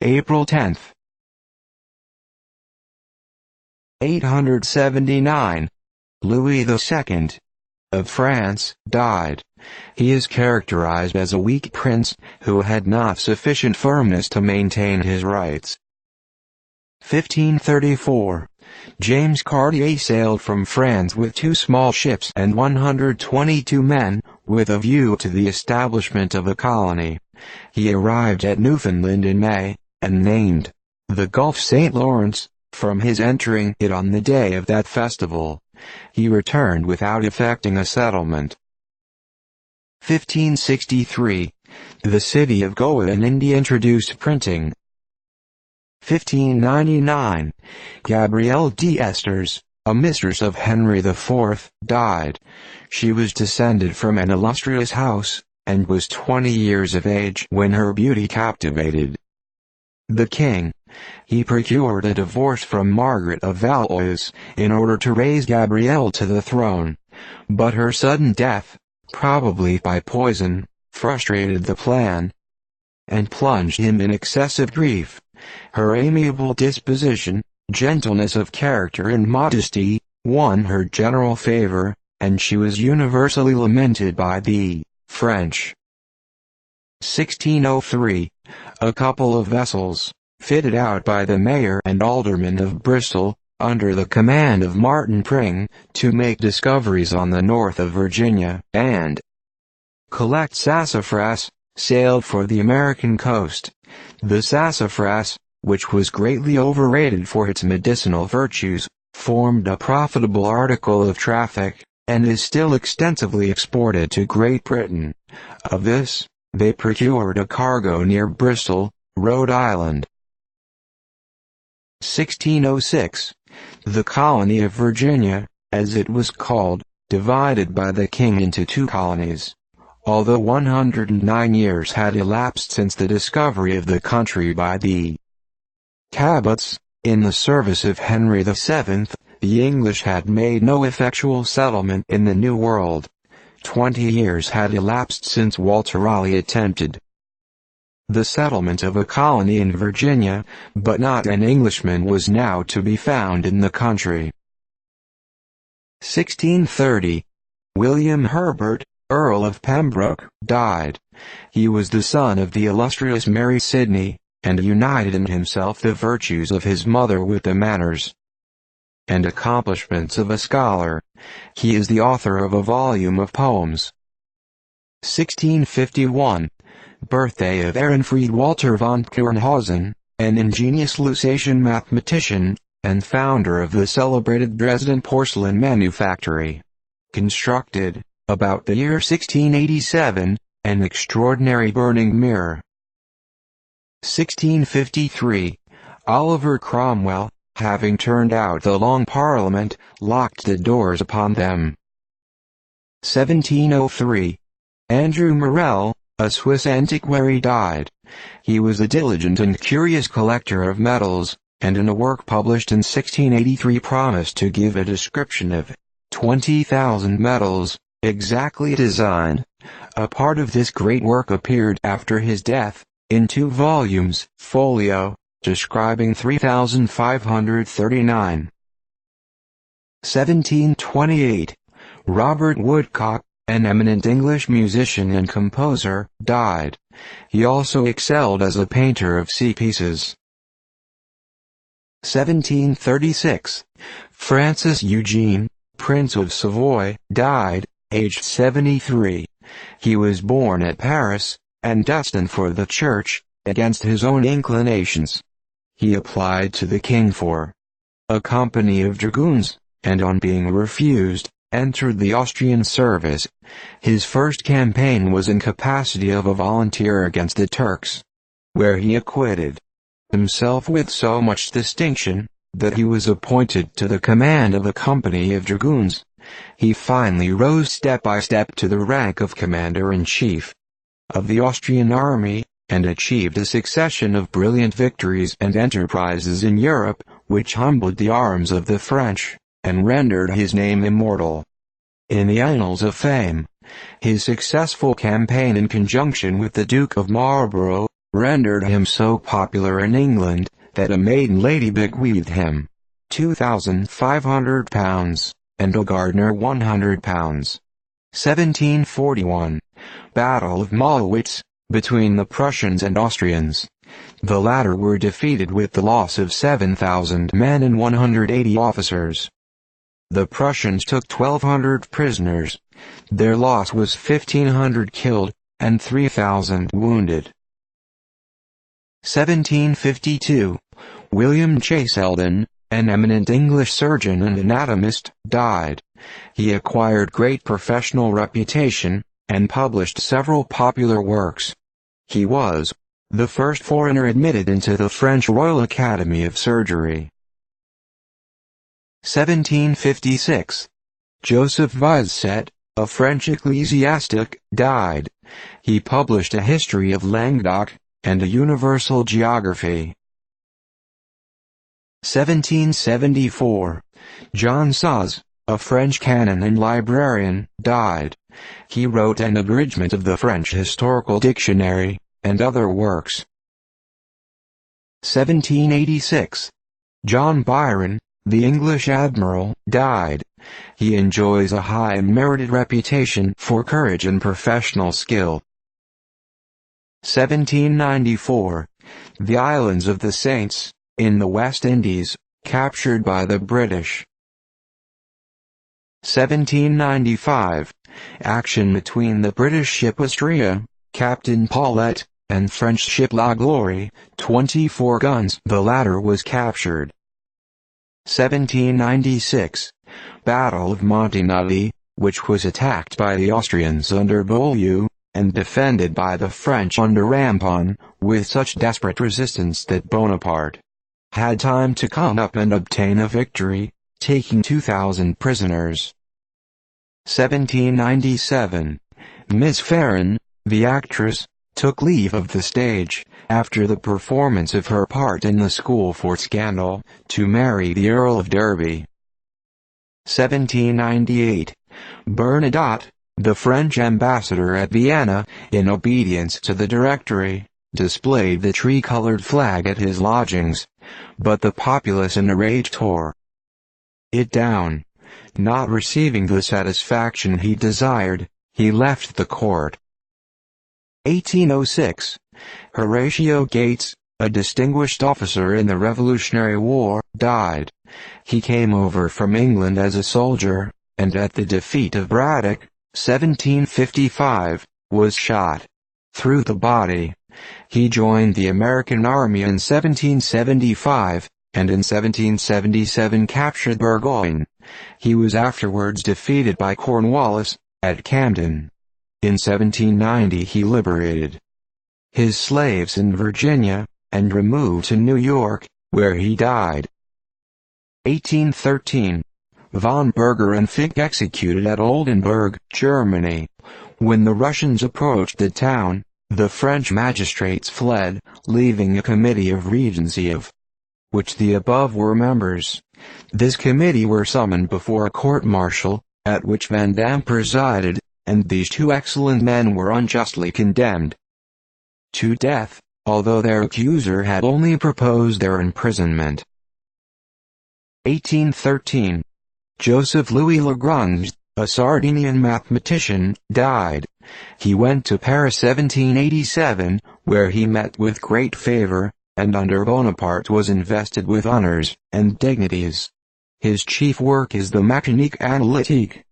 April 10. 879. Louis II of France died. He is characterized as a weak prince, who had not sufficient firmness to maintain his rights. 1534. James Cartier sailed from France with 2 small ships and 122 men, with a view to the establishment of a colony. He arrived at Newfoundland in May, and named the Gulf St. Lawrence, from his entering it on the day of that festival. He returned without effecting a settlement. 1563. The city of Goa in India introduced printing. 1599. Gabrielle d'Esters, a mistress of Henry IV, died. She was descended from an illustrious house, and was 20 years of age when her beauty captivated the king. He procured a divorce from Margaret of Valois, in order to raise Gabrielle to the throne. But her sudden death, probably by poison, frustrated the plan, and plunged him in excessive grief. Her amiable disposition, gentleness of character and modesty, won her general favor, and she was universally lamented by the French. 1603. A couple of vessels, fitted out by the mayor and aldermen of Bristol, under the command of Martin Pring, to make discoveries on the north of Virginia, and collect sassafras, sailed for the American coast. The sassafras, which was greatly overrated for its medicinal virtues, formed a profitable article of traffic, and is still extensively exported to Great Britain. Of this, they procured a cargo near Bristol, Rhode Island. 1606. The colony of Virginia, as it was called, divided by the king into 2 colonies. Although 109 years had elapsed since the discovery of the country by the Cabots, in the service of Henry VII, the English had made no effectual settlement in the New World. 20 years had elapsed since Walter Raleigh attempted the settlement of a colony in Virginia, but not an Englishman was now to be found in the country. 1630. William Herbert, Earl of Pembroke, died. He was the son of the illustrious Mary Sidney, and united in himself the virtues of his mother with the manners and accomplishments of a scholar. He is the author of a volume of poems. 1651. Birthday of Ehrenfried Walter von Kernhausen, an ingenious Lusatian mathematician, and founder of the celebrated Dresden porcelain manufactory. Constructed, about the year 1687, an extraordinary burning mirror. 1653. Oliver Cromwell, having turned out the Long Parliament, locked the doors upon them. 1703. Andrew Morel, a Swiss antiquary, died. He was a diligent and curious collector of metals, and in a work published in 1683 promised to give a description of 20,000 metals, exactly designed. A part of this great work appeared after his death, in 2 volumes, folio, describing 3,539. 1728. Robert Woodcock, an eminent English musician and composer, died. He also excelled as a painter of sea pieces. 1736. Francis Eugene, Prince of Savoy, died, aged 73. He was born at Paris, and destined for the church, against his own inclinations. He applied to the king for a company of dragoons, and on being refused, entered the Austrian service. His first campaign was in capacity of a volunteer against the Turks, where he acquitted himself with so much distinction, that he was appointed to the command of a company of dragoons. He finally rose step by step to the rank of commander-in-chief of the Austrian army, and achieved a succession of brilliant victories and enterprises in Europe, which humbled the arms of the French, and rendered his name immortal in the annals of fame. His successful campaign in conjunction with the Duke of Marlborough, rendered him so popular in England that a maiden lady bequeathed him £2,500 and a gardener £100. 1741. Battle of Mollwitz, between the Prussians and Austrians. The latter were defeated with the loss of 7,000 men and 180 officers. The Prussians took 1,200 prisoners. Their loss was 1,500 killed, and 3,000 wounded. 1752. William Chase Eldon, an eminent English surgeon and anatomist, died. He acquired great professional reputation, and published several popular works. He was the first foreigner admitted into the French Royal Academy of Surgery. 1756. Joseph Vizet, a French ecclesiastic, died. He published a history of Languedoc, and a universal geography. 1774. John Saz, a French canon and librarian, died. He wrote an abridgment of the French Historical Dictionary, and other works. 1786. John Byron, the English admiral, died. He enjoys a high and merited reputation for courage and professional skill. 1794. The Islands of the Saints, in the West Indies, captured by the British. 1795. Action between the British ship Astrea, Captain Paulette, and French ship La Gloire, 24 guns. The latter was captured. 1796. Battle of Montigny, which was attacked by the Austrians under Beaulieu, and defended by the French under Rampon, with such desperate resistance that Bonaparte had time to come up and obtain a victory, taking 2,000 prisoners. 1797. Miss Farren, the actress, took leave of the stage, after the performance of her part in The School for Scandal, to marry the Earl of Derby. 1798. Bernadotte, the French ambassador at Vienna, in obedience to the Directory, displayed the tricolored flag at his lodgings, but the populace in a rage tore it down. Not receiving the satisfaction he desired, he left the court. 1806. Horatio Gates, a distinguished officer in the Revolutionary War, died. He came over from England as a soldier, and at the defeat of Braddock, 1755, was shot through the body. He joined the American Army in 1775, and in 1777 captured Burgoyne. He was afterwards defeated by Cornwallis, at Camden. In 1790 he liberated his slaves in Virginia, and removed to New York, where he died. 1813. Von Berger and Fick executed at Oldenburg, Germany. When the Russians approached the town, the French magistrates fled, leaving a committee of regency of which the above were members. This committee were summoned before a court-martial, at which Van Dam presided, and these two excellent men were unjustly condemned to death, although their accuser had only proposed their imprisonment. 1813. Joseph Louis Lagrange, a Sardinian mathematician, died. He went to Paris 1787, where he met with great favor, and under Bonaparte was invested with honors and dignities. His chief work is the Mécanique Analytique.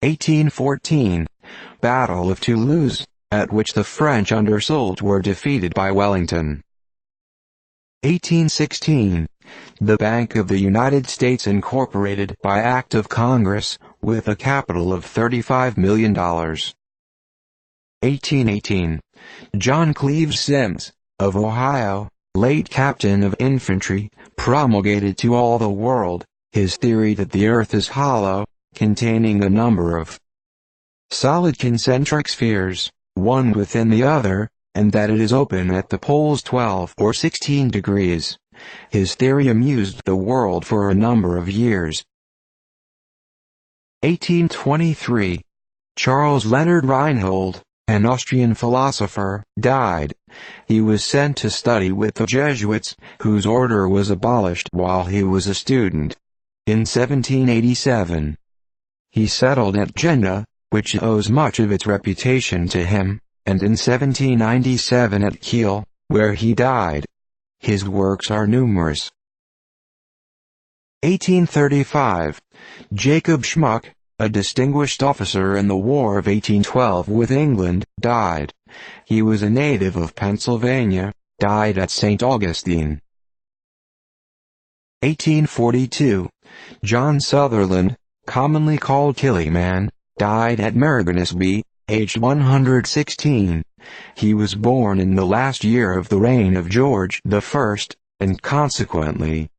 1814. Battle of Toulouse, at which the French under Soult were defeated by Wellington. 1816. The Bank of the United States incorporated by Act of Congress, with a capital of $35 million. 1818. John Cleves Sims, of Ohio, late captain of infantry, promulgated to all the world his theory that the earth is hollow, containing a number of solid concentric spheres, one within the other, and that it is open at the poles 12 or 16 degrees. His theory amused the world for a number of years. 1823. Charles Leonard Reinhold, an Austrian philosopher, died. He was sent to study with the Jesuits, whose order was abolished while he was a student. In 1787, he settled at Jena, which owes much of its reputation to him, and in 1797 at Kiel, where he died. His works are numerous. 1835. Jacob Schmuck, a distinguished officer in the War of 1812 with England, died. He was a native of Pennsylvania, died at St. Augustine. 1842. John Sutherland, commonly called Killyman, died at Merrigonisby, aged 116. He was born in the last year of the reign of George I, and consequently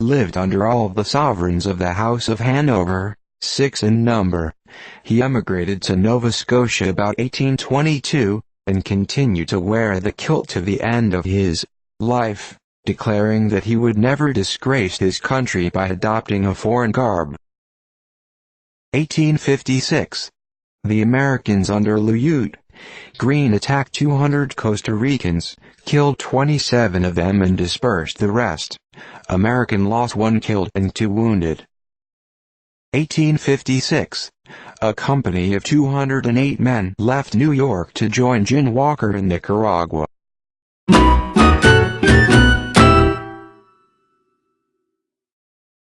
lived under all the sovereigns of the House of Hanover, 6 in number. He emigrated to Nova Scotia about 1822, and continued to wear the kilt to the end of his life, declaring that he would never disgrace his country by adopting a foreign garb. 1856. The Americans under Lieutenant Green attacked 200 Costa Ricans, killed 27 of them and dispersed the rest. American loss: 1 killed and 2 wounded. 1856. A company of 208 men left New York to join Gin Walker in Nicaragua.